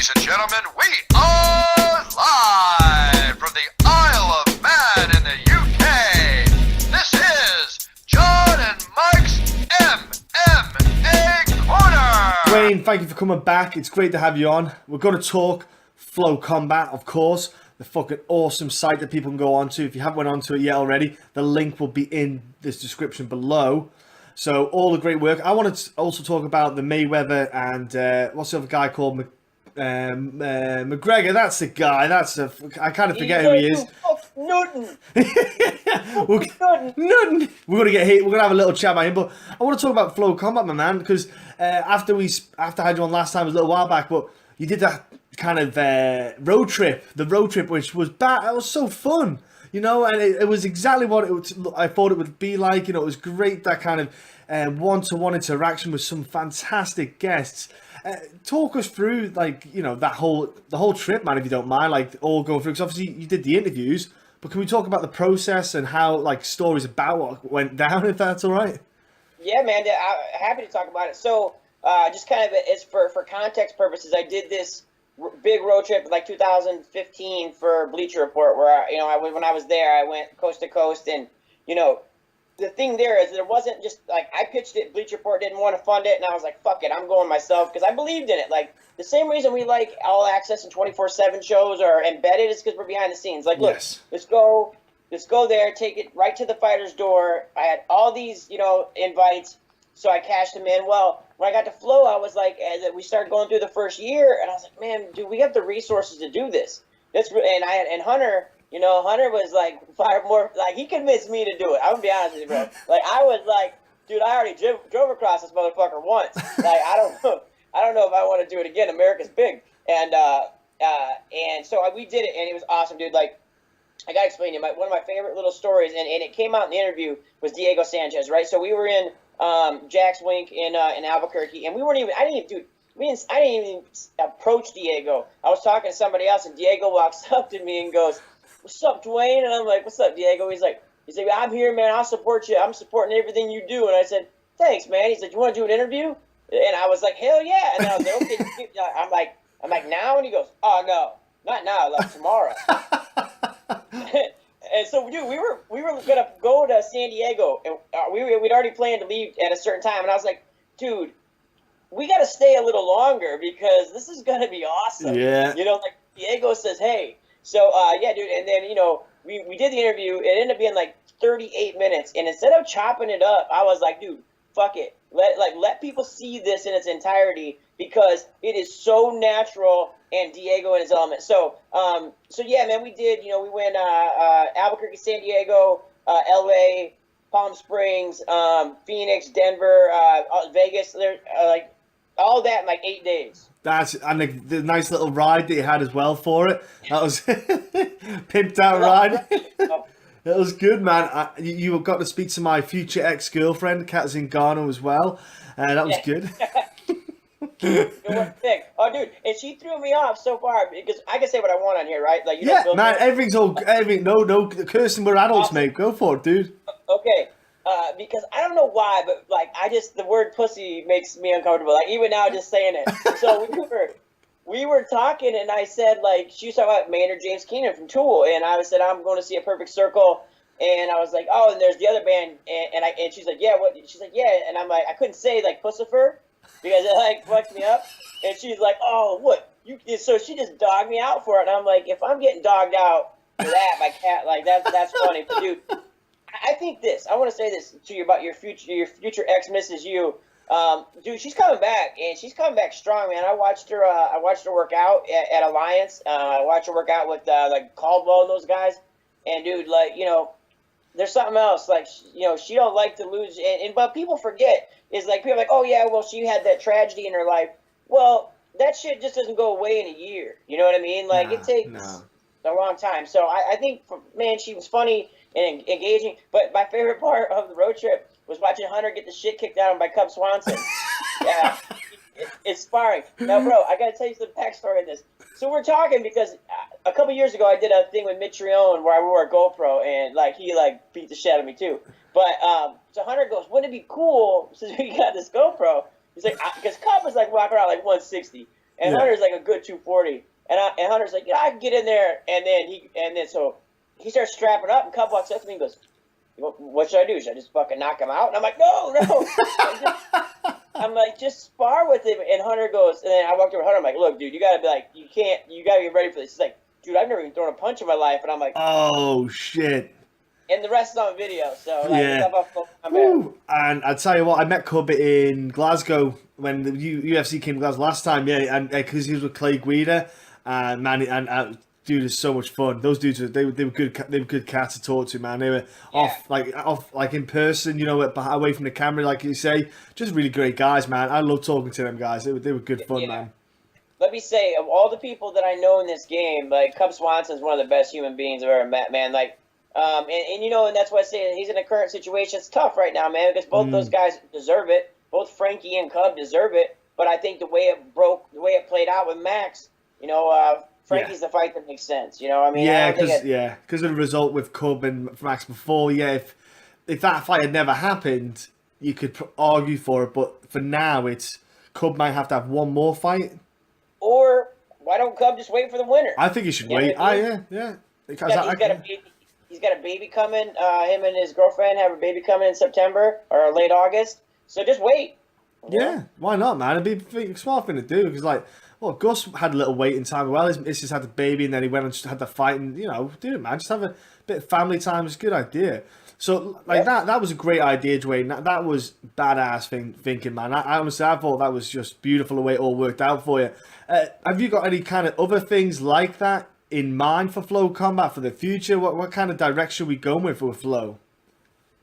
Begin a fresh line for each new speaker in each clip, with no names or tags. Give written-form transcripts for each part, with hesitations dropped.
Ladies and gentlemen, we are live from the Isle of Man in the UK. This is John and Mike's MMA Corner.
Duane, thank you for coming back. It's great to have you on. We're going to talk Flocombat, of course, the fucking awesome site that people can go onto. If you haven't went onto it yet already, the link will be in this description below. So all the great work. I wanted to also talk about the Mayweather and what's the other guy called? McGregor. That's the guy. I kind of forget who he is.
Nothing.
Nothing. We're gonna get hit. We're gonna have a little chat about him. But I want to talk about Flocombat, my man, because after I had you on last time, it was a little while back, but you did that kind of road trip, which was bad. It was so fun, you know, and it was exactly what I thought it would be like. You know, it was great, that kind of one-to-one interaction with some fantastic guests. Talk us through, like, you know, the whole trip, man, if you don't mind, like, all going through, because obviously you did the interviews, but can we talk about the process and how, like, stories about what went down, if that's all right?
Yeah, man, I'm happy to talk about it. So, just kind of, it's for context purposes, I did this big road trip like 2015 for Bleacher Report, where, when I was there, I went coast to coast, and, you know, the thing there is that it wasn't just like I pitched it, Bleacher Report didn't want to fund it, and I was like, fuck it, I'm going myself, because I believed in it. Like, the same reason we like all access and 24/7 shows are embedded is because we're behind the scenes. Like, look,
yes.
let's go there, take it right to the fighter's door. I had all these, invites, so I cashed them in. Well, when I got to Flow, I was like, as we started going through the first year, and I was like, man, dude, we have the resources to do this. And Hunter. Hunter was like far more, like, he convinced me to do it. I'm gonna be honest with you, bro. Like, I was like, dude, I already drove across this motherfucker once. Like, I don't know if I want to do it again. America's big. And so we did it, and it was awesome, dude. Like, I gotta explain to you, one of my favorite little stories, and it came out in the interview, was Diego Sanchez, right? So we were in Jack's Wink in Albuquerque, and I didn't even approach Diego. I was talking to somebody else, and Diego walks up to me and goes, "What's up, Duane?" And I'm like, "What's up, Diego?" He's like, "I'm here, man. I'll support you. I'm supporting everything you do." And I said, "Thanks, man." He's like, "You want to do an interview?" And I was like, "Hell yeah!" And then I was like, "Okay." I'm like, "Now?" And he goes, "Oh no, not now. Like tomorrow." And so, dude, we were gonna go to San Diego, and we'd already planned to leave at a certain time. And I was like, "Dude, we got to stay a little longer because this is gonna be awesome."
Yeah.
Like Diego says, "Hey." So, yeah, dude, and then, we did the interview. It ended up being, like, 38 minutes, and instead of chopping it up, I was like, dude, fuck it. Let people see this in its entirety, because it is so natural and Diego in his element. So, yeah, man, we did, we went Albuquerque, San Diego, LA, Palm Springs, Phoenix, Denver, Vegas, like, all that in, like, 8 days.
And the nice little ride that you had as well for it. That was pimped out ride. It was good, man. You got to speak to my future ex-girlfriend, Kat Zingano, as well. That was good.
Oh, dude, and she threw me off so far, because I can say what I want on here, right? Like,
man, everything. No, cursing, we're adults, awesome. Mate. Go for it, dude.
Okay. Because I don't know why, but like the word pussy makes me uncomfortable. Like, even now, just saying it. So we were talking, and I said, like, she was talking about Maynard James Keenan from Tool, and I said, I'm going to see A Perfect Circle, and I was like, oh, and there's the other band, and she's like, yeah, what? She's like, yeah, and I'm like, I couldn't say like Pussifer because it like fucked me up, and she's like, oh, what? So she just dogged me out for it, and I'm like, if I'm getting dogged out for that, my cat, like that's funny, but dude. I think this. I want to say this to you about your future ex, Mrs. You. Dude, she's coming back, and she's coming back strong, man. I watched her work out at Alliance. I watched her work out with like Caldwell and those guys. And dude, like, there's something else. Like, she don't like to lose. But people forget is like, people are like, oh yeah, well, she had that tragedy in her life. Well, that shit just doesn't go away in a year. You know what I mean? Like, it takes a long time. So I think, man, she was funny and engaging, but my favorite part of the road trip was watching Hunter get the shit kicked out of him by Cub Swanson. Yeah, it's sparring. Now, bro, I gotta tell you some backstory on this. So we're talking because a couple years ago I did a thing with Mitrione where I wore a GoPro, and like he like beat the shit out of me too. But so Hunter goes, wouldn't it be cool since we got this GoPro? He's like, because Cub was like walking around like 160, And
Yeah.
Hunter's like a good 240. And Hunter's like, yeah, I can get in there. And then so he starts strapping up, and Cub walks up to me and goes, what should I do? Should I just fucking knock him out? And I'm like, no. I'm like, just spar with him. And Hunter goes, and then I walked over to Hunter. I'm like, look, dude, you gotta be like, you gotta get ready for this. He's like, dude, I've never even thrown a punch in my life. And I'm like,
oh shit.
And the rest is on video. So like,
Yeah. And I tell you what, I met Cub in Glasgow when the UFC came to Glasgow last time. Yeah, and because he was with Clay Guida, and man, and dude, is so much fun. Those dudes, they were good. They were good cats to talk to, man. They were off like in person, you know, away from the camera, like you say. Just really great guys, man. I love talking to them guys. They were good fun, man.
Let me say, of all the people that I know in this game, like Cub Swanson's one of the best human beings I've ever met, man. Like, and you know, and that's why I say he's in a current situation. It's tough right now, man, because both those guys deserve it. Both Frankie and Cub deserve it. But I think the way it played out with Max, you know, Frankie's the fight that makes sense. You know, I mean,
because of the result with Cub and Max before. Yeah, if that fight had never happened, you could argue for it. But for now, it's Cub might have to have one more fight.
Or why don't Cub just wait for the winner?
I think he should wait. Yeah. Because
he's got a baby coming. Him and his girlfriend have a baby coming in September or late August. So just wait.
Yeah, why not, man? It'd be a smart thing to do because, like, well, Gus had a little waiting time. Well, his missus had the baby, and then he went and just had the fight, and you know, do it, man. Just have a bit of family time. It's a good idea. So, like that was a great idea, Duane. That was badass thinking, man. I honestly, I thought that was just beautiful the way it all worked out for you. Have you got any kind of other things like that in mind for Flocombat for the future? What kind of direction are we going with Flow?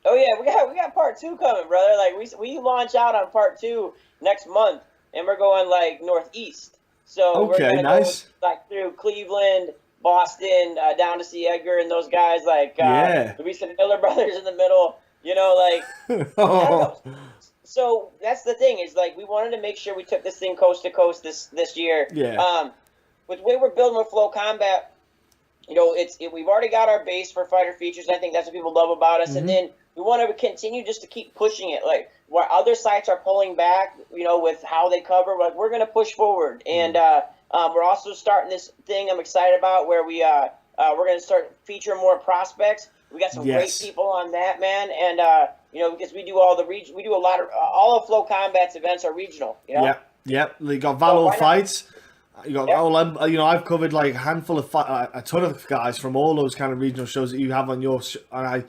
Oh yeah, we got part 2 coming, brother. Like we launch out on part 2 next month, and we're going like northeast. So we're gonna go like through Cleveland, Boston, down to see Edgar and those guys. Like there'll be some Miller brothers in the middle. You know, like. So that's the thing is like we wanted to make sure we took this thing coast to coast this year.
Yeah.
With the way we're building with Flocombat, you know, we've already got our base for fighter features. And I think that's what people love about us, and then we want to continue just to keep pushing it. Like where other sites are pulling back, you know, with how they cover, like we're going to push forward. And we're also starting this thing I'm excited about where we're going to start featuring more prospects. We got some great people on that, man. And you know, because we do all of Flocombat's events are regional. You know.
Yep. You got Valor fights. You got you know, I've covered like a handful of a ton of guys from all those kind of regional shows that you have on your. And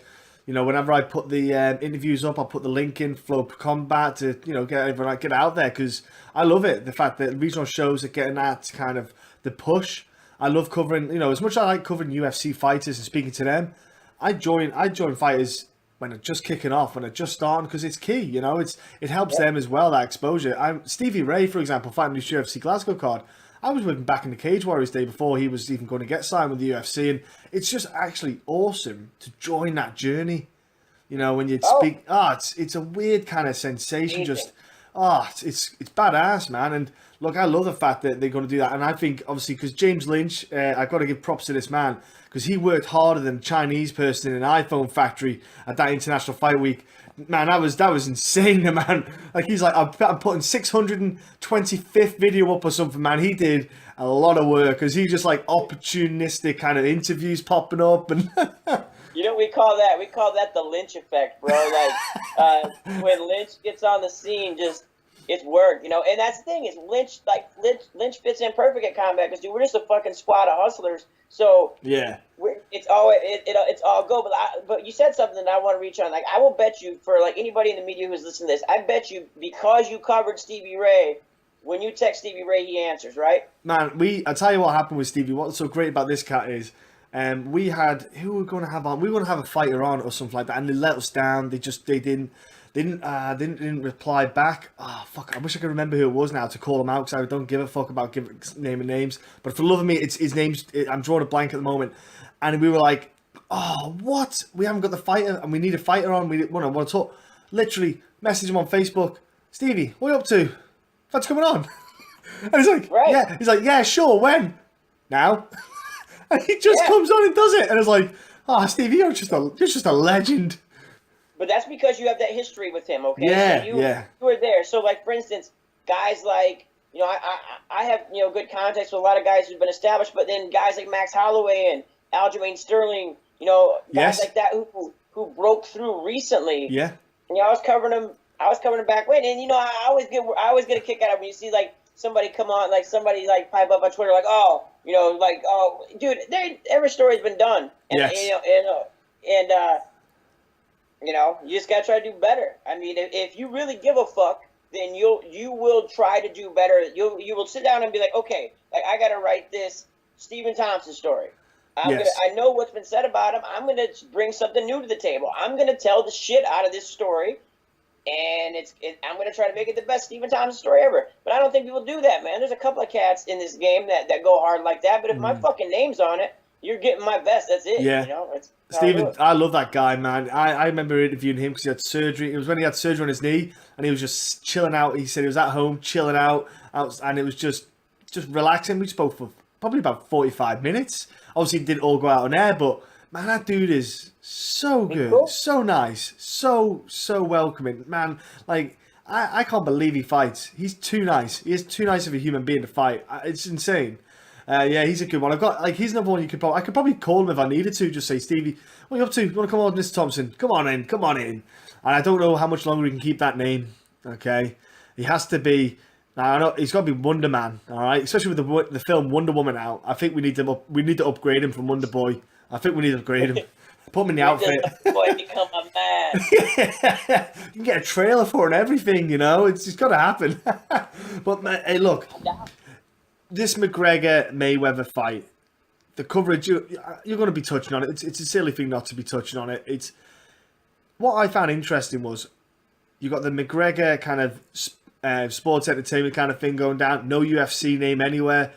you know, whenever I put the interviews up, I'll put the link in Flocombat to, you know, get everyone get out there because I love it. The fact that regional shows are getting that kind of the push. I love covering, you know, as much as I like covering UFC fighters and speaking to them. I join fighters when they're just kicking off, when they're just starting, because it's key. You know, it helps them as well, that exposure. Stevie Ray, for example, fighting this UFC Glasgow card. I was with him back in the Cage Warriors day before he was even going to get signed with the UFC, and it's just actually awesome to join that journey. You know, when you speak, it's a weird kind of sensation. Just, it's badass, man. And look, I love the fact that they're going to do that. And I think obviously because James Lynch, I've got to give props to this man because he worked harder than a Chinese person in an iPhone factory at that International Fight Week. Man, that was insane, man. Like he's like, I'm putting 625th video up or something, man. He did a lot of work because he just like opportunistic kind of interviews popping up and.
You know, we call that the Lynch effect, bro. Like when Lynch gets on the scene, just it's work, you know. And that's the thing is Lynch fits in perfect at combat because dude, we're just a fucking squad of hustlers. So it's all go. But you said something that I want to reach on. Like I will bet you for like anybody in the media who's listening to this, I bet you because you covered Stevie Ray, when you text Stevie Ray, he answers, right? Man,
I tell you what happened with Stevie. What's so great about this cat is. We had who we were going to have on. We were going to have a fighter on or something like that, and they let us down. They didn't reply back. Oh fuck! I wish I could remember who it was now to call him out because I don't give a fuck about naming names. But for the love of me, it's his name's. I'm drawing a blank at the moment, and we were like, oh what? We haven't got the fighter, and we need a fighter on. We want to talk. Literally, message him on Facebook. Stevie, what are you up to? What's coming on? And he's like, yeah. He's like, yeah, sure. When? Now. And he just comes on and does it, and it's like, Stevie, you're just a legend.
But that's because you have that history with him, okay?
Yeah,
so you were there. So, like for instance, guys like I have good contacts with a lot of guys who've been established, but then guys like Max Holloway and Aljamain Sterling, guys
Yes.
like that who broke through recently.
Yeah.
And I was covering them. I was covering them back when, and I always get a kick out of when you see like somebody come on, like somebody like pipe up on Twitter, like dude, every story's been done, and
Yes.
and you just gotta try to do better. I mean, if you really give a fuck, then you will try to do better. You will sit down and be like, okay, like I gotta write this Stephen Thompson story. I know what's been said about him. I'm gonna bring something new to the table. I'm gonna tell the shit out of this story, and I'm gonna try to make it the best Stephen Thompson story ever. But I don't think people do that, man. There's a couple of cats in this game that go hard like that. But if my fucking name's on it, you're getting my best. That's it.
Yeah. Stephen, I love that guy, man. I remember interviewing him because he had surgery. It was when he had surgery on his knee, and he was just chilling out. He said he was at home chilling out, and it was just relaxing. We spoke for probably about 45 minutes. Obviously, it didn't all go out on air, but man, that dude is so good,
cool.
so nice, so welcoming, man. Like I can't believe he fights. He's too nice. He is too nice of a human being to fight. It's insane. Yeah, he's a good one. He's another one I could probably call him if I needed to. Just say, Stevie, what are you up to? You want to come on, Mr. Thompson? Come on in. And I don't know how much longer he can keep that name. Okay, he has to be. Now, I know he's got to be Wonder Man. All right, especially with the film Wonder Woman out. I think we need to upgrade him from Wonder Boy. I think we need to upgrade him. Put him in the outfit.
Boy, become a man.
You can get a trailer for it and everything. It's just got to happen. But hey, look. This McGregor-Mayweather fight, the coverage, you're going to be touching on it. It's a silly thing not to be touching on it. What I found interesting was you got the McGregor kind of sports entertainment kind of thing going down, no UFC name anywhere.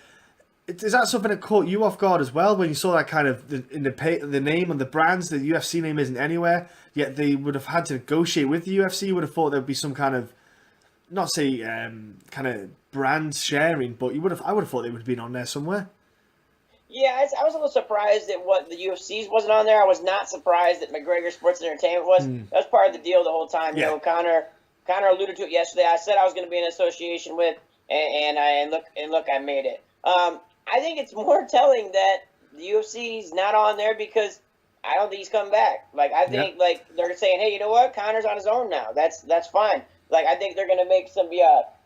Is that something that caught you off guard as well when you saw that kind of the name and the brands, the UFC name isn't anywhere, yet they would have had to negotiate with the UFC? You would have thought there would be some kind of, not say kind of brand sharing, but I would have thought they would have been on there somewhere.
Yeah, I was a little surprised that the UFC's wasn't on there. I was not surprised that McGregor Sports Entertainment was. That was part of the deal the whole time.
Yeah.
Connor alluded to it yesterday. I said I was going to be in association with, and look, I made it. I think it's more telling that the UFC's not on there because I don't think he's coming back. Like I think like they're saying, hey, you know what? Connor's on his own now. That's fine. Like I think they're going to make some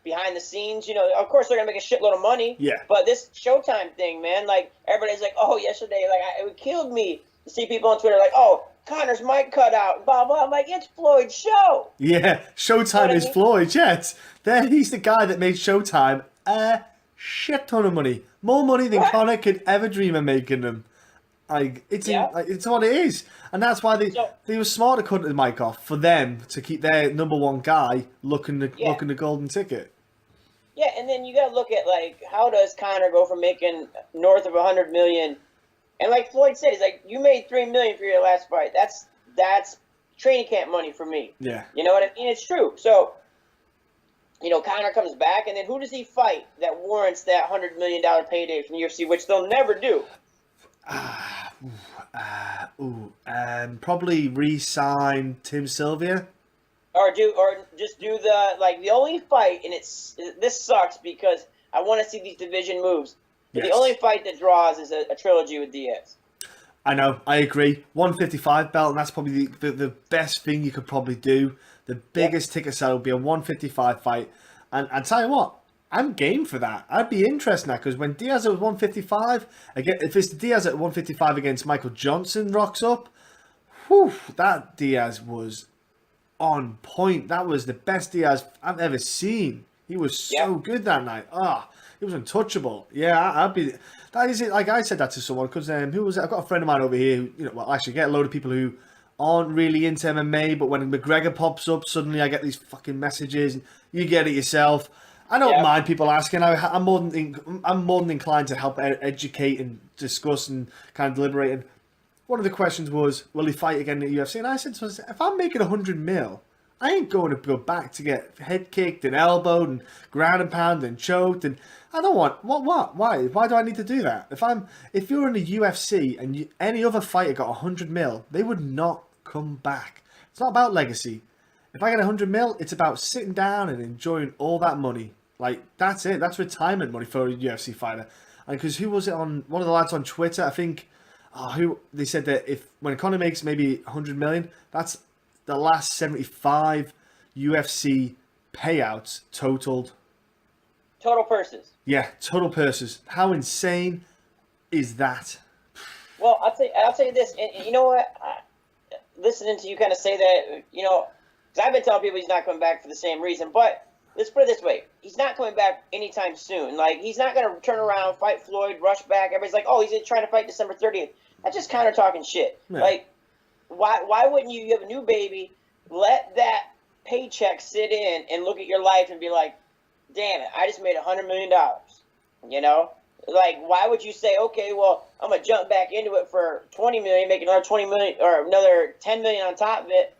behind the scenes, of course they're gonna make a shitload of money.
Yeah.
But this Showtime thing, man, like everybody's like, oh, yesterday, like it killed me to see people on Twitter like, oh, Connor's mic cut out, blah blah. I'm like, it's Floyd's show.
Yeah, Showtime is Floyd. Yes, he's the guy that made Showtime a shit ton of money, more money than Connor could ever dream of making them. It's what it is, and that's why they were smart to cut the mic off for them to keep their number one guy looking the golden ticket.
Yeah, and then you got to look at like how does Conor go from making north of $100 million, and like Floyd said, he's like, you made $3 million for your last fight. That's training camp money for me.
Yeah,
you know what I mean? It's true. So, Conor comes back, and then who does he fight that warrants that $100 million payday from the UFC, which they'll never do?
Probably re-sign Tim Sylvia.
Or just do the only fight, and this sucks because I want to see these division moves. But the only fight that draws is a trilogy with Diaz.
I know, I agree. 155 belt, and that's probably the best thing you could probably do. The biggest ticket sale would be a 155 fight, and I tell you what, I'm game for that. I'd be interested in that because when Diaz at 155, again, if it's Diaz at 155 against Michael Johnson rocks up, that Diaz was on point. That was the best Diaz I've ever seen. He was so good that night. He was untouchable. Yeah, I'd be. That is it. Like I said that to someone because who was it? I've got a friend of mine over here who, actually get a load of people who aren't really into MMA, but when McGregor pops up, suddenly I get these fucking messages. You get it yourself. I don't mind people asking. I'm more than inclined to help educate and discuss and kind of deliberate. And one of the questions was, will he fight again at the UFC? And I said, if I'm making 100 mil, I ain't going to go back to get head kicked and elbowed and ground and pound and choked. And I don't want why do I need to do that? If you're in the UFC and any other fighter got 100 mil, they would not come back. It's not about legacy. If I get 100 mil, it's about sitting down and enjoying all that money. Like, that's it. That's retirement money for a UFC fighter. And because who was it on, one of the lads on Twitter, I think, who they said that if when Conor makes maybe 100 million, that's the last 75 UFC payouts totaled.
Total purses.
Yeah, total purses. How insane is that?
Well, I'll tell you this, and you know what? Listening to you kind of say that, you know, because I've been telling people he's not coming back for the same reason, but let's put it this way: he's not coming back anytime soon. Like, he's not going to turn around, fight Floyd, rush back. Everybody's like, oh, he's trying to fight December 30th. That's just counter talking shit.
Yeah.
Like, why wouldn't you have a new baby, let that paycheck sit in, and look at your life and be like, damn it, I just made $100 million. You know, like, why would you say, okay, well, I'm gonna jump back into it for 20 million, make another 20 million or another 10 million on top of it,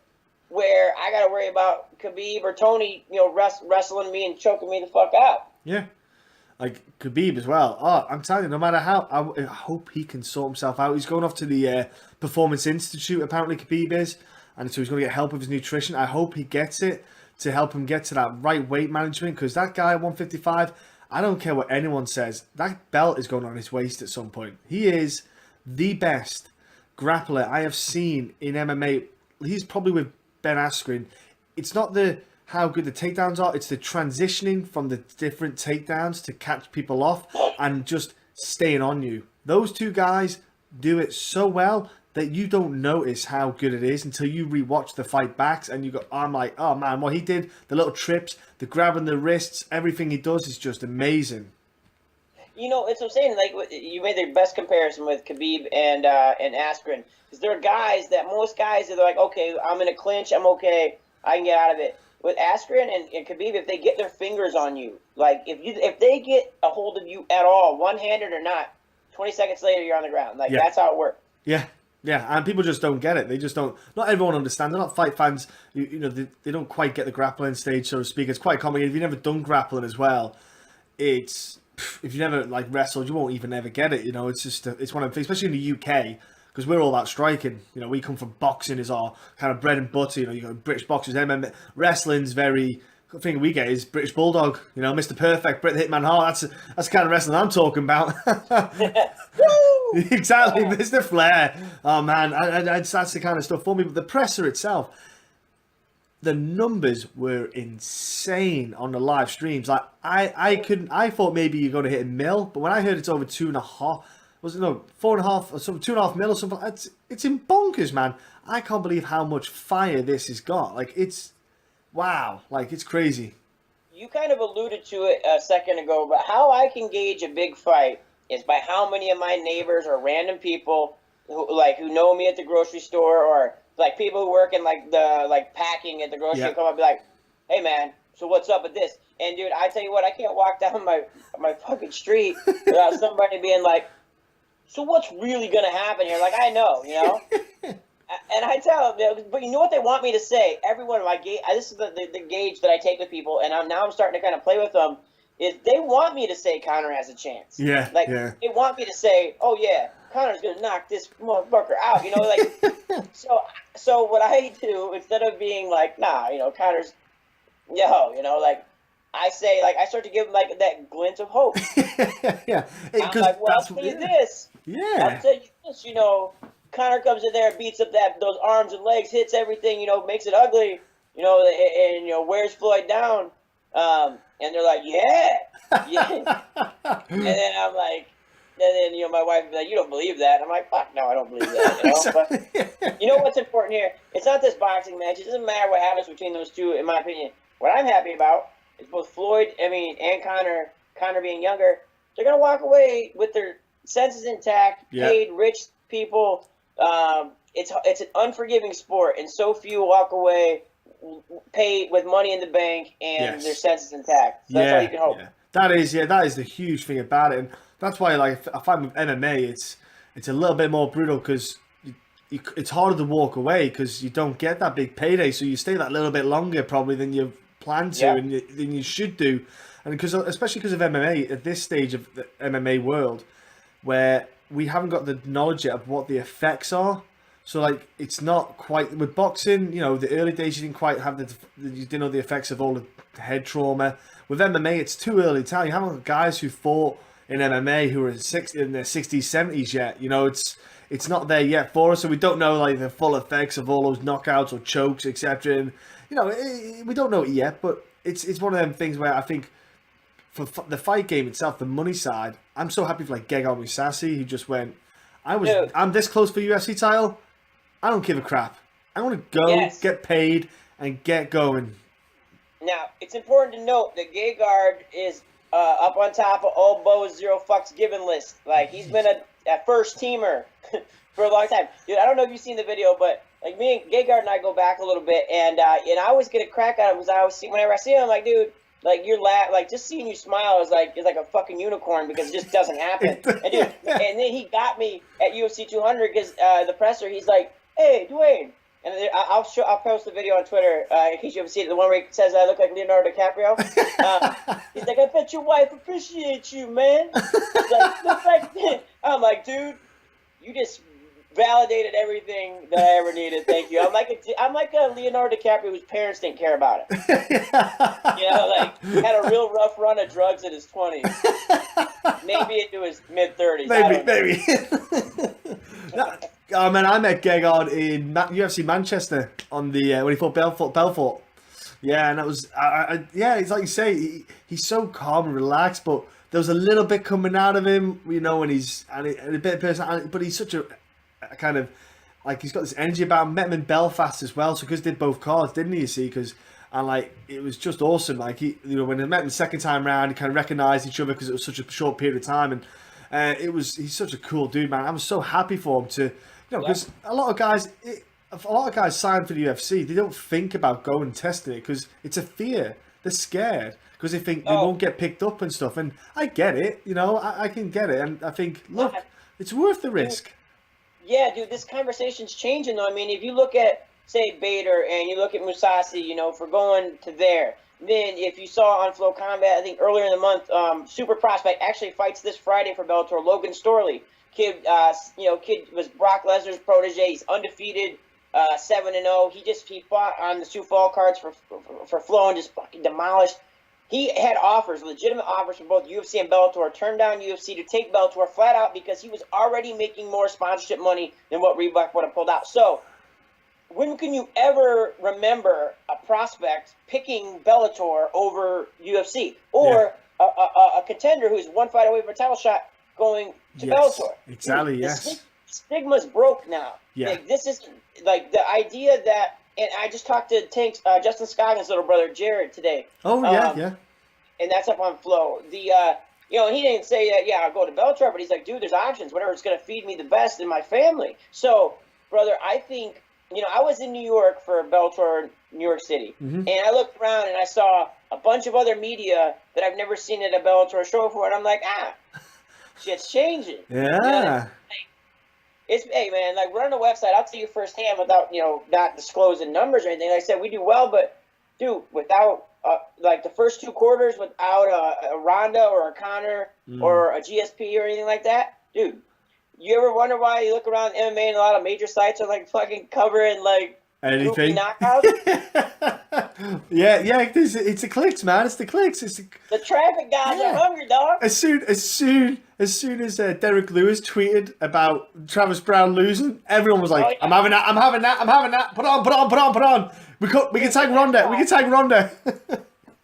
where I gotta worry about Khabib or Tony, you know, wrestling me and choking me the fuck out.
Yeah. Like Khabib as well. Oh, I'm telling you, no matter how, I hope he can sort himself out. He's going off to the Performance Institute, apparently Khabib is, and so he's going to get help with his nutrition. I hope he gets it to help him get to that right weight management, because that guy at 155, I don't care what anyone says, that belt is going on his waist at some point. He is the best grappler I have seen in MMA. He's probably with Ben Askren. It's not how good the takedowns are, it's the transitioning from the different takedowns to catch people off and just staying on you. Those two guys do it so well that you don't notice how good it is until you rewatch the fight backs and you go, I'm like, oh man, what he did, the little trips, the grabbing the wrists, everything he does is just amazing.
You know, it's what I'm saying. Like, you made the best comparison with Khabib and Askren, because there are guys that most guys are like, okay, I'm in a clinch, I'm okay, I can get out of it. With Askren and Khabib, if they get their fingers on you, like if they get a hold of you at all, one-handed or not, 20 seconds later you're on the ground. Like, that's how it works.
Yeah. Yeah, and people just don't get it. They just don't. Not everyone understands. They're not fight fans. You know, they don't quite get the grappling stage, so to speak. It's quite complicated. If you've never done grappling as well, if you've never like wrestled, you won't even ever get it. You know, it's just it's one of the things, especially in the UK, because we're all about striking. You know, we come from boxing is our kind of bread and butter. You know, you got British boxers, MMA, wrestling's very. The thing we get is British Bulldog, you know, Mr. Perfect, Bret the Hitman Hart. That's the kind of wrestling I'm talking about. Exactly, Mr. Flair. Oh man, that's the kind of stuff for me. But the presser itself, the numbers were insane on the live streams. Like I thought maybe you're going to hit a mil, but when I heard it's over 2.5, was it no 4.5 or something, 2.5 mil or something? It's in bonkers, man. I can't believe how much fire this has got. Like it's. Wow, like it's crazy.
You kind of alluded to it a second ago, but how I can gauge a big fight is by how many of my neighbors or random people who know me at the grocery store, or like people who work in the packing at the grocery store come up and be like, "Hey man, so what's up with this?" And dude, I tell you what, I can't walk down my fucking street without somebody being like, "So what's really gonna happen here?" Like, I know, you know. And I tell them, but you know what they want me to say? Everyone, this is the gauge that I take with people, and I'm starting to kind of play with them, is they want me to say Conor has a chance.
Yeah,
Like, they want me to say, oh yeah, Conor's going to knock this motherfucker out, you know? Like, so what I do, instead of being like, nah, you know, Conor's, you know, like, I say, like, I start to give them, like, that glint of hope.
Yeah.
I'm like, well, I'll tell you this.
Yeah.
I'll tell you this, you know, Conor comes in there, beats up those arms and legs, hits everything, you know, makes it ugly, you know, and you know, wears Floyd down. And they're like, yeah. And then I'm like, and then you know, my wife would be like, you don't believe that? I'm like, fuck no, I don't believe that. You know, but you know what's important here? It's not this boxing match. It doesn't matter what happens between those two, in my opinion. What I'm happy about is both Floyd, and Conor being younger, they're gonna walk away with their senses intact, paid, rich people. It's an unforgiving sport, and so few walk away paid with money in the bank and their senses intact. So that's all you can hope.
That is the huge thing about it, and that's why, like, I find with MMA, it's a little bit more brutal because it's harder to walk away because you don't get that big payday, so you stay that little bit longer probably than you plan to and than you should do, and especially because of MMA at this stage of the MMA world, where we haven't got the knowledge yet of what the effects are. So like, it's not quite with boxing. You know, the early days you didn't quite have you didn't know the effects of all the head trauma. With MMA, it's too early to tell. You haven't got guys who fought in MMA who are in their 60s, 70s yet. You know, it's not there yet for us, so we don't know like the full effects of all those knockouts or chokes, etc. And you know, we don't know it yet, but it's one of them things where I think for the fight game itself, the money side, I'm so happy for like Gegard Mousasi, who just went, I'm this close for UFC title. I don't give a crap. I want to go, get paid, and get going.
Now, it's important to note that Gegard is up on top of all Bo's zero fucks given list. Like, he's been a first teamer for a long time. Dude, I don't know if you've seen the video, but like me and Gegard and I go back a little bit, and I always get a crack at him because whenever I see him, I'm like, dude, like like just seeing you smile is like a fucking unicorn because it just doesn't happen. And dude, and then he got me at UFC 200 because the presser, he's like, hey, Duane. And I'll post the video on Twitter in case you haven't seen it. The one where he says I look like Leonardo DiCaprio. He's like, I bet your wife appreciates you, man. I'm like, dude, you just validated everything that I ever needed. Thank you. I'm like a Leonardo DiCaprio whose parents didn't care about it. You know, like had a real rough run of drugs in his 20s. Maybe into his mid 30s.
Maybe. Oh man, I met Gegard in UFC Manchester on the when he fought Belfort. Yeah, and that was yeah. It's like you say, he's so calm and relaxed, but there was a little bit coming out of him, you know, when and a bit of personality. But he's such a kind of like he's got this energy about him. Met him in Belfast as well, so because did both cards, didn't he? You see, and like it was just awesome. Like when I met him the second time round, he kind of recognised each other because it was such a short period of time, and he's such a cool dude, man. I was so happy for him to. You know, because a lot of guys sign for the UFC. They don't think about going and testing it because it's a fear. They're scared because they think they won't get picked up and stuff. And I get it. You know, I can get it. And I think, look, it's worth the risk.
Yeah, dude, this conversation's changing, though. I mean, if you look at, say, Bader and you look at Mousasi, you know, for going to there. Then if you saw on Flocombat, I think earlier in the month, Super Prospect actually fights this Friday for Bellator, Logan Storley. Kid was Brock Lesnar's protege. He's undefeated, 7-0. He fought on the Sioux Fall cards for Flo and just fucking demolished. He had offers, legitimate offers from both UFC and Bellator. Turned down UFC to take Bellator flat out because he was already making more sponsorship money than what Reebok would have pulled out. So, when can you ever remember a prospect picking Bellator over UFC or a contender who's one fight away from a title shot going to Bellator?
Exactly, yes.
Stigma's broke now.
Yeah.
Like, this is like the idea that, and I just talked to Justin Scoggins' little brother Jared today.
Oh yeah.
And that's up on Flow. He didn't say that. Yeah, I'll go to Bellator, but he's like, dude, there's options. Whatever's going to feed me the best in my family. So, brother, I think I was in New York for Bellator, New York City, and I looked around and I saw a bunch of other media that I've never seen at a Bellator show before, and I'm like, shit's changing.
Yeah.
Hey man, like we're on the website. I'll tell you firsthand without not disclosing numbers or anything. Like I said, we do well, but dude, without like the first two quarters, without a Ronda or a Connor or a GSP or anything like that, dude. You ever wonder why you look around MMA and a lot of major sites are like fucking covering like
anything
knockouts?
yeah, it's the clicks, man. It's the clicks.
The traffic guys are hungry, dog.
As soon as Derek Lewis tweeted about Travis Brown losing, everyone was like, I'm having that. Put on. We can tag Ronda.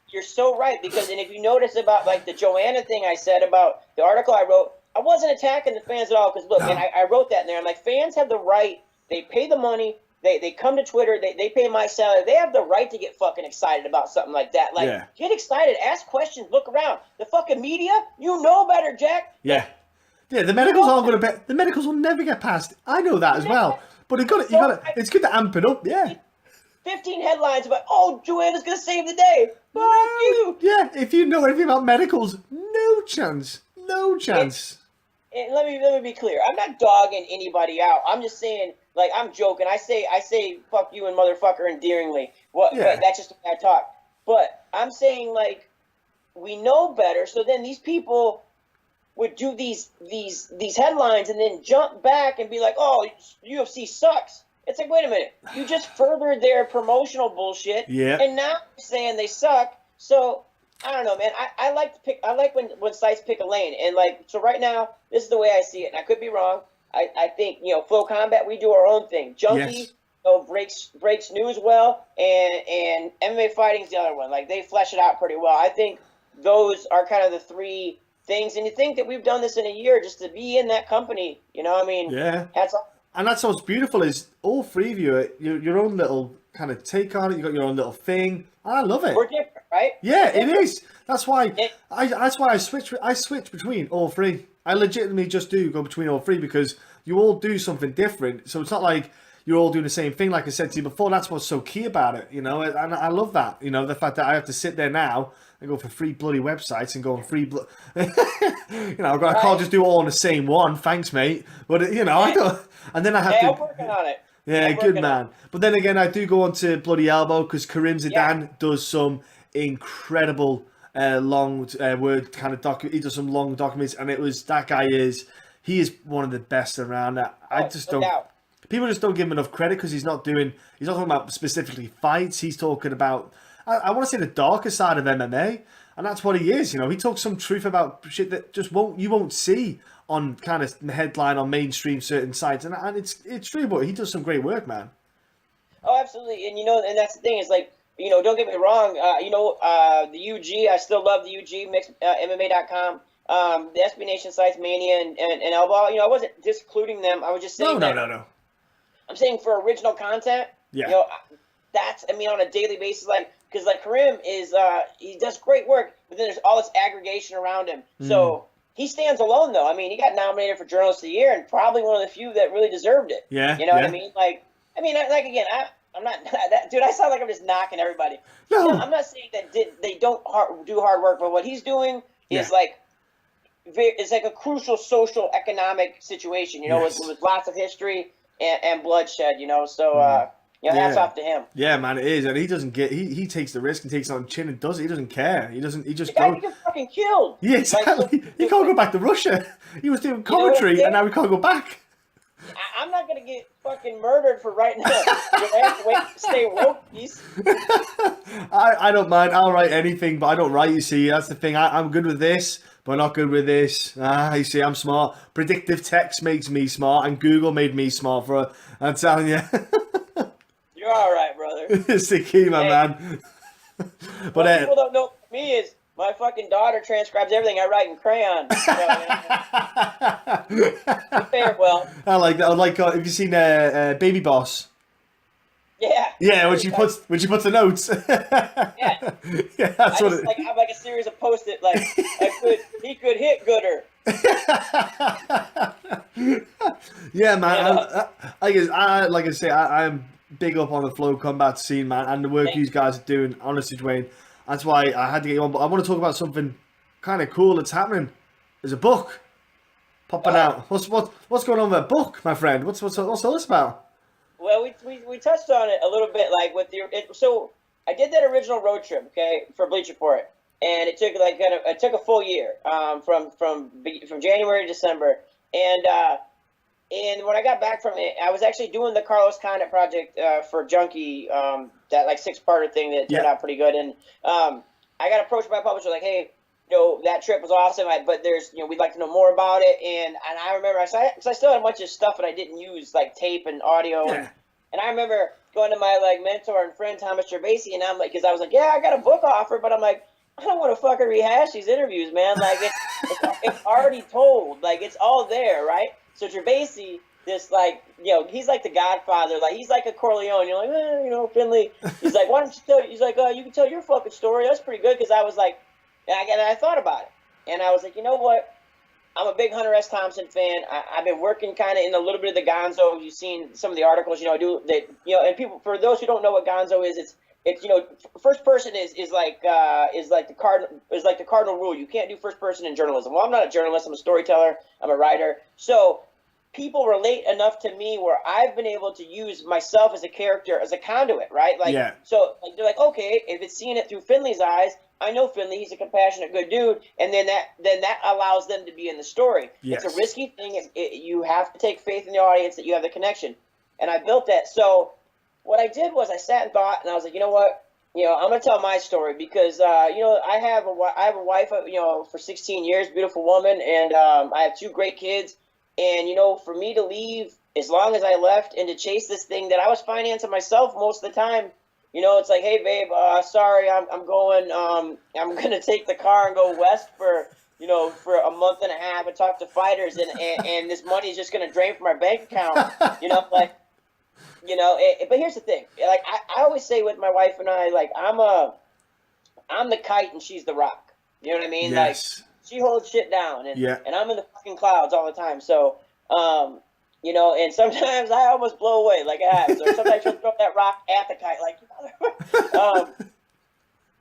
You're so right, because if you notice about like the Joanna thing I said about the article I wrote, I wasn't attacking the fans at all, because look, and I wrote that in there. I'm like, fans have the right. They pay the money. They come to Twitter. They pay my salary. They have the right to get fucking excited about something like that. Like, get excited, ask questions, look around. The fucking media, you know better, Jack.
Yeah. The medicals aren't going to bet. The medicals will never get passed. I know that as well. But it's good to amp it up. Yeah.
15 headlines about, Joanna's going to save the day. Fuck you.
Yeah. If you know anything about medicals, no chance.
And let me be clear. I'm not dogging anybody out. I'm just saying, like, I'm joking. I say fuck you and motherfucker endearingly. But that's just the way I talk. But I'm saying, like, we know better. So then these people, would do these headlines and then jump back and be like, "Oh, UFC sucks." It's like, wait a minute, you just furthered their promotional bullshit, and now you're saying they suck. So I don't know, man. I like when sites pick a lane, and like, so right now, this is the way I see it, and I could be wrong. I think, Flocombat, we do our own thing. Junkie, breaks news well, and MMA fighting's the other one. Like, they flesh it out pretty well. I think those are kind of the three things, and you think that we've done this in a year just to be in that company, hats off.
And that's what's beautiful is all three of you, your own little kind of take on it. You got your own little thing. I love it.
We're different, right?
Yeah, it is. That's why I switch between all three. I legitimately just do go between all three because you all do something different. So it's not like you're all doing the same thing. Like I said to you before, that's what's so key about it, And I love that, the fact that I have to sit there now and go for free bloody websites and go on free I can't just do it all on the same one. Thanks, mate. But I don't. And then I have to.
I'm working on it.
Yeah, good man. But then again, I do go on to Bloody Elbow because Karim Zidane does some incredible long word kind of document. He does some long documents, and he is one of the best around. I just don't. People just don't give him enough credit because he's not talking about specifically fights. He's talking about, I want to say, the darker side of MMA, and that's what he is. He talks some truth about shit that you won't see on kind of headline on mainstream certain sites, and it's true. But he does some great work, man.
Oh, absolutely, and that's the thing. Is like, don't get me wrong. The UG, I still love the UG MMA.com. The SB Nation sites, Mania and Elbow. I wasn't discluding them. I was just saying.
No.
I'm saying for original content.
Yeah.
That's on a daily basis, because Karim is he does great work, but then there's all this aggregation around him. So he stands alone, though. I mean, he got nominated for Journalist of the Year, and probably one of the few that really deserved it.
Yeah.
You know what I mean? Again, I'm not that dude. I sound like I'm just knocking everybody.
No,
I'm not saying that they don't do hard work, but what he's doing is it's like a crucial social economic situation. With lots of history and bloodshed. So. Hats off to him.
Yeah, man, it is, and he doesn't get. He takes the risk and takes it on the chin and does it. He doesn't care. He just
the guy gets fucking killed.
Yeah, exactly. He can't go back to Russia. He was doing commentary, and now he can't go back.
I'm not gonna get fucking murdered for right now. I have to wait to stay woke, please.
I don't mind. I'll write anything, but I don't write. You see, that's the thing. I'm good with this, but not good with this. You see, I'm smart. Predictive text makes me smart, and Google made me smart. I'm telling you.
You're all right, brother.
It's the key, my man. But
what people don't know me is my fucking daughter transcribes everything I write in crayon. Farewell.
I like that. Have you seen Baby Boss?
Yeah.
Yeah, when she puts the notes.
Yeah.
Yeah, that's what it.
I'm like a series of post-it. Like he could hit gooder.
Yeah, man. Like I say, I'm big up on the Flocombat scene, man, and the work you guys are doing. Honestly, Duane, that's why I had to get you on. But I want to talk about something kind of cool that's happening. There's a book popping out. What's going on with that book, my friend? What's all this about?
Well, we touched on it a little bit, like with so I did that original road trip, okay, for Bleach Report, and it took a full year, from January to December, and when I got back from it, I was actually doing the Carlos Condit project for Junkie, that 6-parter thing that turned out pretty good. And I got approached by a publisher like, hey, that trip was awesome, but there's, we'd like to know more about it. And I remember, because I still had a bunch of stuff that I didn't use, like tape and audio.
Yeah.
And I remember going to my mentor and friend Thomas Gervasi, and I'm like, because I was like, yeah, I got a book offer, but I'm like, I don't want to fucking rehash these interviews, man. Like it's already told, it's all there, right? So Gervasi, this he's like the Godfather, he's like a Corleone. You're like, Finlay. He's like, why don't you tell? He's like, you can tell your fucking story. That's pretty good. Because I was like, and I thought about it, and I was like, you know what? I'm a big Hunter S. Thompson fan. I've been working kind of in a little bit of the Gonzo. You've seen some of the articles, I do that. And people, for those who don't know what Gonzo is, it's first person is like the cardinal rule. You can't do first person in journalism. Well, I'm not a journalist. I'm a storyteller. I'm a writer. So people relate enough to me where I've been able to use myself as a character, as a conduit, right? So they're like, okay, if it's seeing it through Finlay's eyes, I know Finlay, he's a compassionate, good dude, and then that allows them to be in the story.
Yes.
It's a risky thing. You have to take faith in the audience that you have the connection, and I built that. So what I did was I sat and thought, and I was like, you know what, I'm gonna tell my story because I have a wife, for 16 years, beautiful woman, and I have 2 great kids, and for me to leave as long as I left and to chase this thing that I was financing myself most of the time. It's like, hey, babe, sorry, I'm going, I'm going to take the car and go west for a month and a half and talk to fighters, and this money is just going to drain from my bank account, but here's the thing, like, I always say with my wife and I, like, I'm the kite and she's the rock, you know what I mean?
Yes.
Like, she holds shit down, and
Yeah.
and I'm in the fucking clouds all the time, so, and sometimes I almost blow away, like I have. So sometimes she'll throw that rock at the kite, like,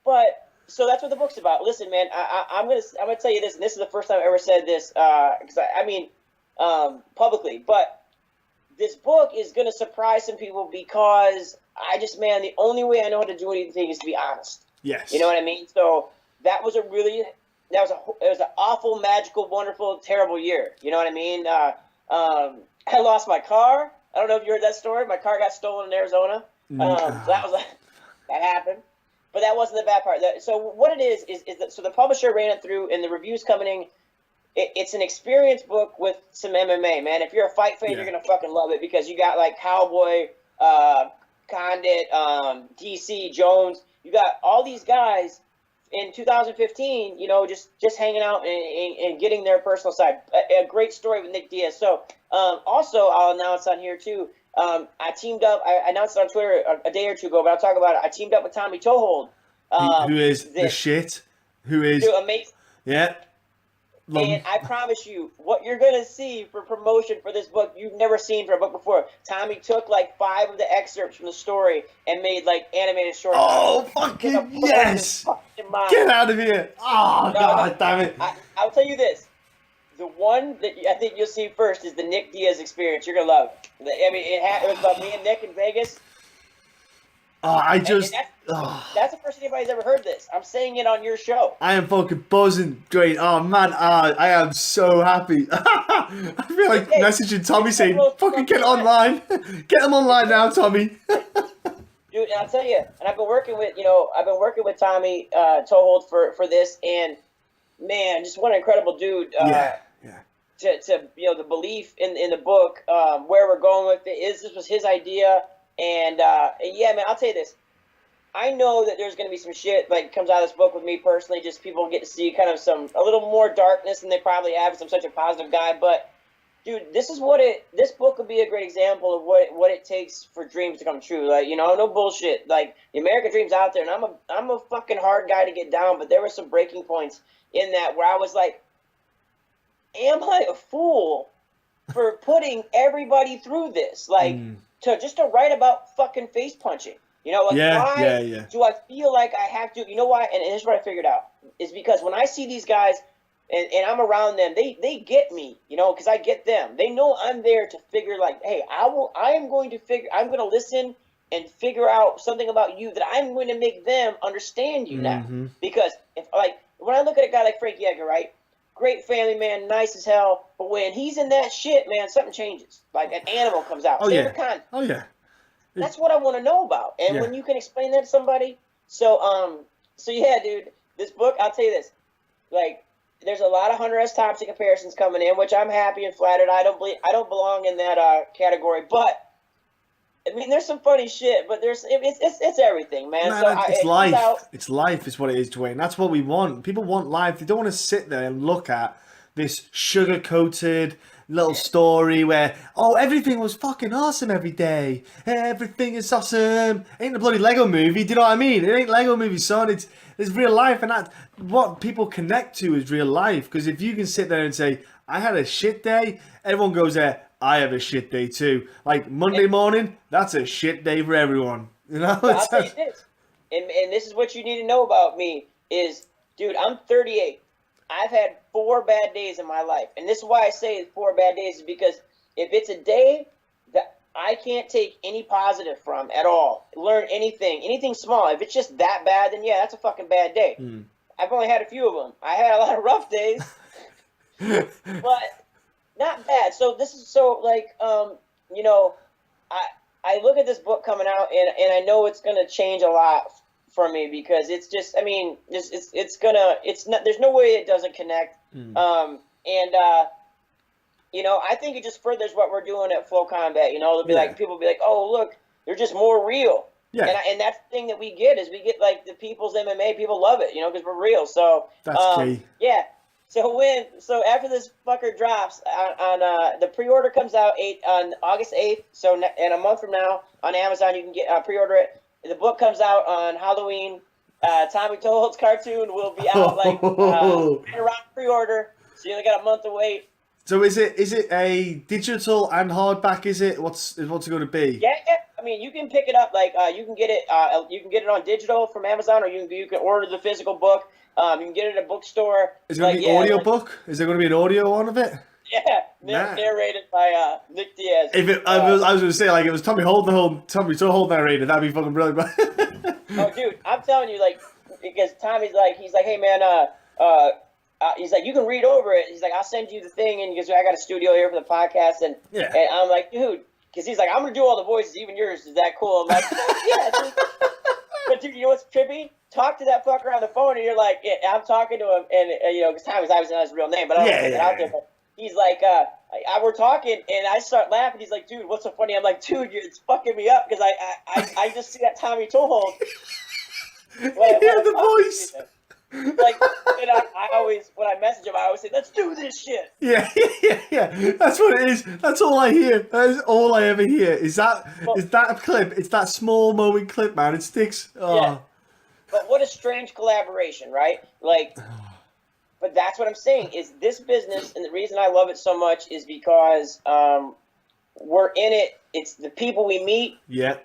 but so that's what the book's about. Listen, man, I'm gonna tell you this, and this is the first time I ever said this, because publicly. But this book is gonna surprise some people because the only way I know how to do anything is to be honest.
Yes.
You know what I mean? So it was an awful, magical, wonderful, terrible year. You know what I mean? I lost my car. I don't know if you heard that story. My car got stolen in Arizona. So that happened. But that wasn't the bad part. So what it is that, so the publisher ran it through, and the reviews coming in, it's an experience book with some MMA, man. If you're a fight fan, you're going to fucking love it because you got, like, Cowboy, Condit, DC, Jones. You got all these guys in 2015, just hanging out and getting their personal side. A great story with Nick Diaz. So, also, I'll announce on here, too, I teamed up, I announced it on Twitter a day or two ago, but I'll talk about it. I teamed up with Tommy Toehold.
Who is the shit? Who is...
Dude, amazing.
Yeah.
And I promise you, what you're going to see for promotion for this book, you've never seen for a book before. Tommy took, like, 5 of the excerpts from the story and made, like, animated short.
Oh, fucking yes! Get out of here! Oh, God damn it.
I'll tell you this. The one that I think you'll see first is the Nick Diaz experience. You're going to love it. It was about me and Nick in Vegas. That's the first anybody's ever heard this. I'm saying it on your show.
I am fucking buzzing, Dwayne. Oh, man, I am so happy. I feel like messaging Tommy saying, fucking get online. Get him online now, Tommy.
Dude, and I'll tell you, and I've been working with Tommy Toehold for this, and man, just what an incredible dude. To the belief in the book, where we're going with it, this was his idea. And yeah, man, I'll tell you this. I know that there's going to be some shit like comes out of this book with me personally. Just people get to see kind of a little more darkness than they probably have. I'm such a positive guy, but dude, this book would be a great example of what it takes for dreams to come true. Like, no bullshit. Like, the American dream's out there, and I'm a fucking hard guy to get down. But there were some breaking points in that where I was like, am I a fool for putting everybody through this? Like. To write about fucking face punching, why do I feel like I have to? You know why? And here's what I figured out is because when I see these guys and I'm around them, they get me, because I get them. They know I'm there to figure like, hey, I'm going to listen and figure out something about you that I'm going to make them understand you now. Because when I look at a guy like Frank Yeager, right? Great family man, nice as hell. But when he's in that shit, man, something changes. Like an animal comes out.
Oh yeah.
That's what I want to know about. And when you can explain that to somebody, so yeah, dude, this book, I'll tell you this, like, there's a lot of Hunter S. Thompson comparisons coming in, which I'm happy and flattered. I don't belong in that category, but I mean, there's some funny shit, but it's everything, man.
It's life. It's life is what it is, Dwayne. That's what we want. People want life. They don't want to sit there and look at this sugar-coated little story where, everything was fucking awesome every day. Everything is awesome. Ain't the bloody Lego movie, do you know what I mean? It ain't Lego movie, son. It's real life, and that's what people connect to is real life. Because if you can sit there and say, I had a shit day, everyone goes there, I have a shit day too. Like Monday morning, that's a shit day for everyone.
I'll tell you this, and this is what you need to know about me is, dude, I'm 38. I've had 4 bad days in my life, and this is why I say 4 bad days is because if it's a day that I can't take any positive from at all, learn anything small, if it's just that bad, then yeah, that's a fucking bad day. I've only had a few of them. I had a lot of rough days, but not bad. So this is you know, I look at this book coming out, and I know it's going to change a lot for me because it's just, I mean, it's not, there's no way it doesn't connect. You know, I think it just furthers what we're doing at Flocombat. You know, they'll be like, people will be like, oh, look, they're just more real. Yeah. And that's the thing that we get is we get like the people's MMA, people love it, you know, because we're real. So
that's key.
Yeah. So after this fucker drops on the pre-order comes out on August 8th. So in a month from now on Amazon you can get pre-order it. The book comes out on Halloween. Tommy Tohold's cartoon will be out right around pre-order. So you only got a month to wait.
So is it a digital and hardback? Is it what's it going to be?
Yeah. I mean, you can pick it up like you can get it on digital from Amazon, or you can order the physical book. You can get it at a bookstore.
Is it going to be audio book? Is there going to be an audio on of it?
Yeah, narrated by Nick Diaz.
I was going to say, like, it was Tommy Tohold narrated, that'd be fucking brilliant.
Oh, dude, I'm telling you, like, because Tommy's like, he's like, hey man, he's like, you can read over it. He's like, I'll send you the thing, and he goes, I got a studio here for the podcast, and I'm like, dude, because he's like, I'm gonna do all the voices, even yours. Is that cool? I'm like, yeah, dude. But dude, you know what's trippy? Talk to that fucker on the phone, and you're like, I'm talking to him, and you know, because Tommy's obviously not his real name, but I don't put it out there. But he's like, we're talking, and I start laughing. He's like, dude, what's so funny? I'm like, dude, it's fucking me up because I just see that Tommy Tohold.
Hear the voice.
Like, and I always, when I message him, I always say, let's do this shit.
Yeah. That's what it is. That's all I hear. That is all I ever hear. Is that a clip? It's that small moment clip, man. It sticks. Oh. Yeah.
But what a strange collaboration, right? Like, but that's what I'm saying is this business, and the reason I love it so much is because we're in it. It's the people we meet. Yeah.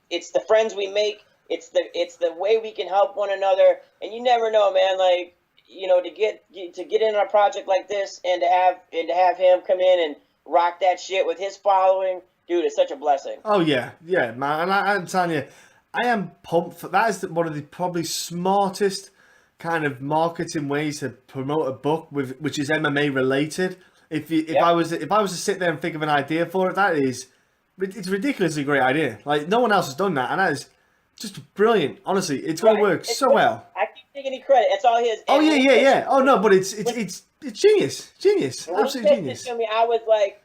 It's the friends we make. It's the way we can help one another, and you never know, man. Like, you know, to get in on a project like this, and to have him come in and rock that shit with his following, dude, it's such a blessing.
Oh yeah, man. And I'm telling you, I am pumped for that. Is one of the probably smartest kind of marketing ways to promote a book which is MMA related. If I was to sit there and think of an idea for it, it's a ridiculously great idea. Like no one else has done that, and that is just brilliant. Honestly, it's going to work so well.
I can't take any credit. It's all his.
Oh yeah. Oh no, but it's genius. Absolutely genius.
To me, I was like,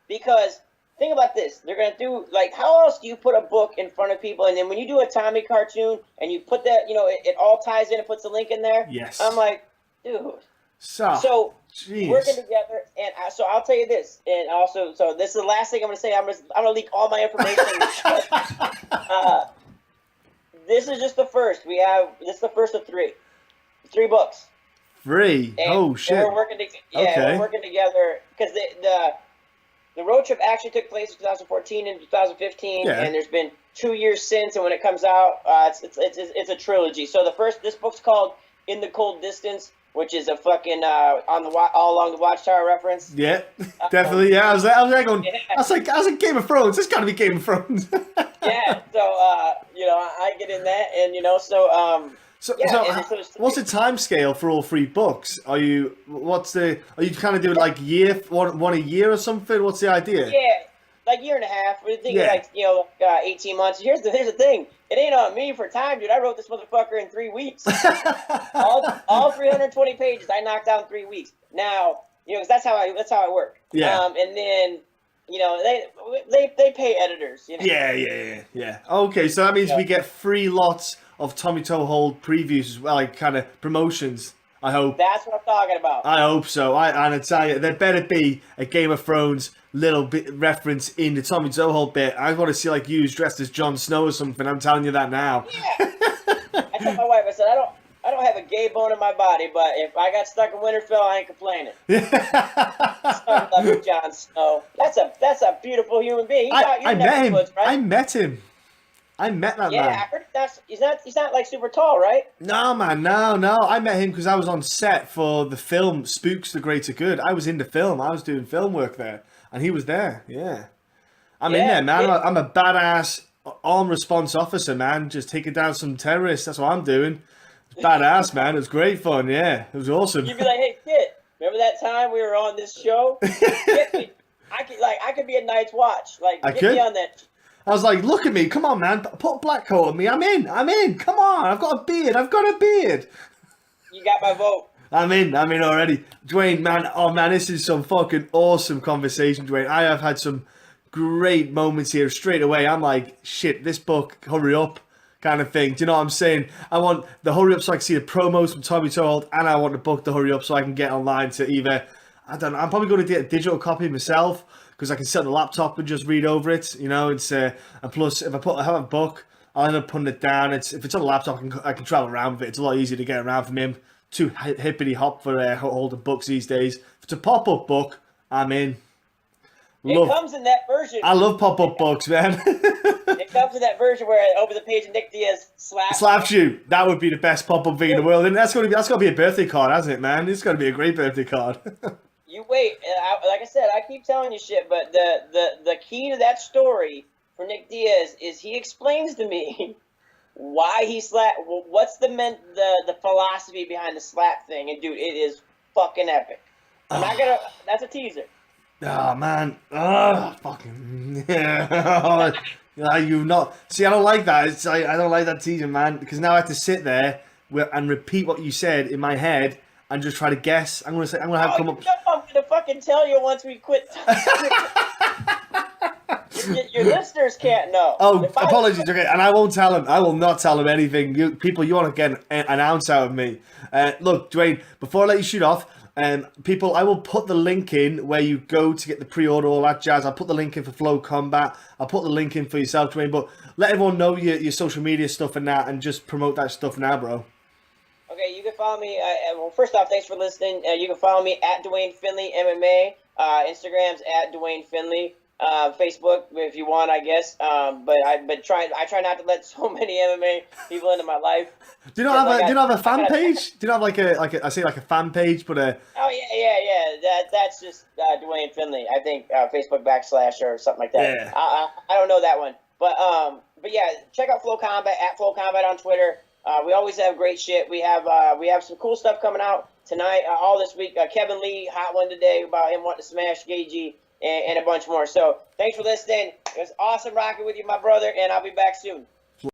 because think about this. They're going to do, like, how else do you put a book in front of people? And then when you do a Tommy cartoon and you put that, you know, it all ties in and puts a link in there. Yes. I'm like, dude. So working together, and so I'll tell you this, and also, so this is the last thing I'm going to say. I'm going to leak all my information. This is just the first. This is the first of three books.
Three. And shit.
We're working we're working together because the road trip actually took place in 2014 and 2015, and there's been 2 years since. And when it comes out, it's a trilogy. So this book's called In the Cold Distance, which is a fucking all along the Watchtower reference. Yeah,
definitely. Yeah, I was going. Yeah. I was like Game of Thrones. It's got to be Game of Thrones.
Yeah. So you know, I get in that, and you know, so.
So what's the time scale for all three books? Are you kind of doing like one a year or something? What's the idea?
Yeah, like year and a half. We're thinking like 18 months. Here's the thing. It ain't on me for time, dude. I wrote this motherfucker in 3 weeks. all 320 pages I knocked out in 3 weeks. Now, you know, 'cause that's how I work. Yeah. And then, you know, they pay editors. You know?
Yeah. Okay, so that means we get 3 lots of Tommy Tohold previews as well, like kind of promotions. I hope.
That's what I'm talking about.
I hope so. And I tell you, there better be a Game of Thrones little bit reference in the Tommy Tohold bit. I want to see like you dressed as Jon Snow or something. I'm telling you that now.
Yeah. I told my wife, I said, I don't have a gay bone in my body, but if I got stuck in Winterfell, I ain't complaining. I love Jon Snow. That's a beautiful human being.
I met him. Right? I met him. I met that man.
Yeah, I heard he's not like super tall, right?
No, man, no. I met him because I was on set for the film Spooks the Greater Good. I was in the film. I was doing film work there, and he was there. Yeah, I'm in there, man. I'm a badass armed response officer, man. Just taking down some terrorists. That's what I'm doing. Badass, man. It was great fun. Yeah, it was awesome.
You'd be like, hey, kid, remember that time we were on this show? Get me. I could be a Night's Watch. Like,
I
get
could.
me on that.
I was like, look at me. Come on, man. Put a black coat on me. I'm in. Come on. I've got a beard.
You got my vote.
I'm in already. Duane, man. Oh, man, this is some fucking awesome conversation, Duane. I have had some great moments here straight away. I'm like, shit, this book, hurry up kind of thing. Do you know what I'm saying? I want the hurry up so I can see the promos from Tommy Told, and I want the book to hurry up so I can get online to either, I don't know, I'm probably going to get a digital copy myself because I can sit on the laptop and just read over it. You know, it's and plus if I have a book, I'll end up putting it down. If it's on the laptop, I can travel around with it. It's a lot easier to get around from him. Too hippity hop for holding books these days. If it's a pop-up book, I'm in.
It comes in that version.
I love pop-up books, man.
It comes in that version where it opens the page and Nick Diaz slaps
you. That would be the best pop-up thing in the world. And that's got to be a birthday card, hasn't it, man? It's got to be a great birthday card.
You wait. Like I said, I keep telling you shit, but the key to that story for Nick Diaz is he explains to me why he slapped. What's the philosophy behind the slap thing? And dude, it is fucking epic. I'm not gonna. That's a teaser.
Oh man, fucking yeah. You not see? I don't like that. I don't like that teaser, man, because now I have to sit there and repeat what you said in my head and just try to guess. I'm gonna have come up.
I'm gonna fucking tell you once we quit. Your listeners can't know.
Oh, apologies. Okay, and I won't tell him. I will not tell him anything. You want to get an ounce out of me? Look, Duane. Before I let you shoot off. People, I will put the link in where you go to get the pre-order, all that jazz. I'll put the link in for Flocombat. I'll put the link in for yourself, Duane. But let everyone know your social media stuff and that, and just promote that stuff now, bro.
Okay, you can follow me. Well, first off, thanks for listening. You can follow me at Duane Finlay MMA. Instagram's at Duane Finlay. Facebook, if you want, I guess. But I try not to let so many MMA people into my life.
Do you not have a fan page? Do you not have I say a fan page, but
Oh yeah. That's just Duane Finlay. I think Facebook / or something like that.
Yeah.
I don't know that one, but yeah, check out Flocombat at Flocombat on Twitter. We always have great shit. We have some cool stuff coming out tonight. All this week. Kevin Lee, hot one today about him wanting to smash Gagey. And a bunch more. So thanks for listening. It was awesome rocking with you, my brother, and I'll be back soon.